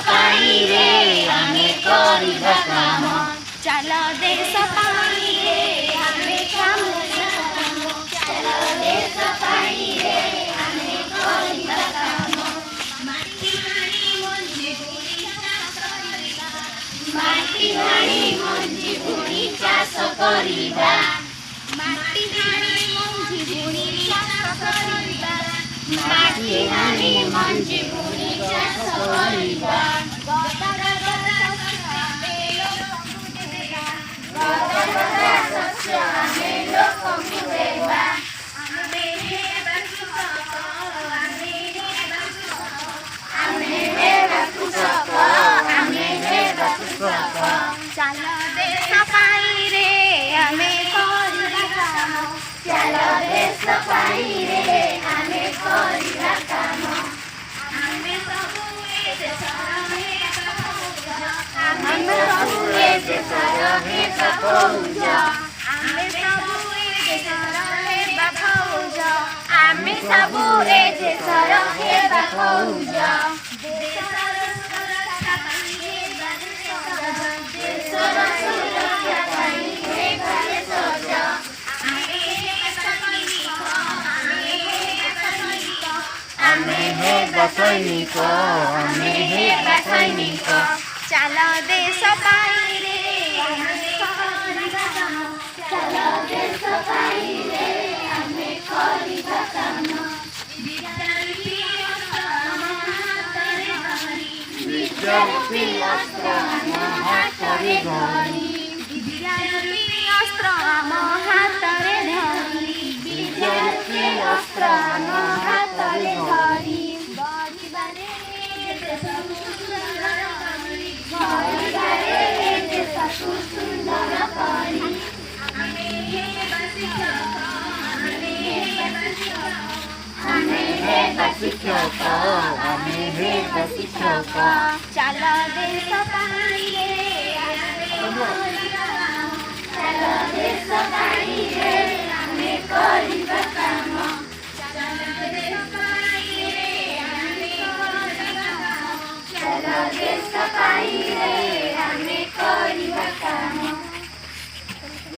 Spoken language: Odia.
ପାଇଁ ରେ ଆମେ କରିବା କାମ। ଚାଲ ଦେଶ ପାଇଁ ରେ ଆମେ କାମ। ଚାଲ ଦେଶ ପାଇଁ ରେ ଆମେ କରିବା କାମ। ମାଟି ହାଣି ମଞ୍ଜି ବୁଣି ଚାଷ କରିବା। ମାଟି ହାଣି ମଞ୍ଜି ବୁଣି ଚାଷ କରିବା। ମାଟି ହାଣି ମଞ୍ଜି ବୁଣି ଚାଷ କରିବା। ମାଟି ହାଣି ମଞ୍ଜି ବୁଣି ଚାଷ କରିବା। ଗଦା ଗଦା ଶସ୍ୟ ଆମେ ଲୋକଙ୍କୁ ଦେବା। ଗଦା ଗଦା ଶସ୍ୟ ଆମେ ଲୋକଙ୍କୁ ଦେବା। ଆମେ ହେବା କୃଷକ, ଆମେ ହେବା କୃଷକ। ଆମେ ହେବା କୃଷକ, ଆମେ ହେବା କୃଷକ। ଚାଲ ଦେଶ ପାଇଁ ରେ ଆମେ କରିବା କାମ। ଚାଲ ଦେଶ ପାଇଁ ରେ ଆମେ କରିବା କାମ। ଆମେ ସବୁ ଏ ଦେଶର ହେବା ଫୌଜ। ଆମେ ସବୁ ଏ ଦେଶର ହେବା ଫୌଜ। ଆମେ ସବୁ ଏ ଦେଶର ହେବା ଫୌଜ। ଆମେ ସବୁ ଏ ଦେଶର ହେବା ଫୌଜ। ଦେଶର ସୁରକ୍ଷା ପାଇଁ ହେବା ସଜ। ଦେଶର ସୁରକ୍ଷା ପାଇଁ ହେବା ସଜ। ଆମେ ହେବା ସୈନିକ, ଆମେ ହେବା ସୈନିକ। ଆମେ ହେବା ସୈନିକ, ଆମେ ହେବା ସୈନିକ। ଚାଲ ଦେଶ ପାଇଁ ରେ ଆମେ କରିବା କାମ। ଚାଲ ଦେଶ ପାଇଁ ରେ ଆମେ କରିବା କାମ। ବିଦ୍ୟାରୂପୀ ଅସ୍ତ୍ର ଆମ ହାତରେ ଧରି। ବିଦ୍ୟାରୂପୀ ଅସ୍ତ୍ର ଆମ ହାତରେ ଧରି। ବିଦ୍ୟାରୂପୀ ଅସ୍ତ୍ର ଆମ ହାତରେ ଧରି। ବିଦ୍ୟାରୂପୀ ଅସ୍ତ୍ର ଆମ ହାତରେ ଧରି। ଗଢ଼ିବାରେ ଦେଶକୁ ସୁନ୍ଦର କରି। ଗଢ଼ିବାରେ ଦେଶକୁ ସୁନ୍ଦର କରି। ଆମେ ହେବା ଶିକ୍ଷକ, ଆମେ ହେବା ଶିକ୍ଷକ। ଆମେ ହେବା ଶିକ୍ଷକ, ଆମେ ହେବା ଶିକ୍ଷକ। ଚାଲ ଦେଶ ପାଇଁ ରେ ଆମେ କରିବା କାମ। ଚାଲ ଦେଶ ପାଇଁ ରେ ଆମେ କରିବା କାମ। ଚାଲ ଦେଶ ପାଇଁ ରେ ଆମେ କରିବା କାମ। ଚାଲ ଦେଶ ପାଇଁ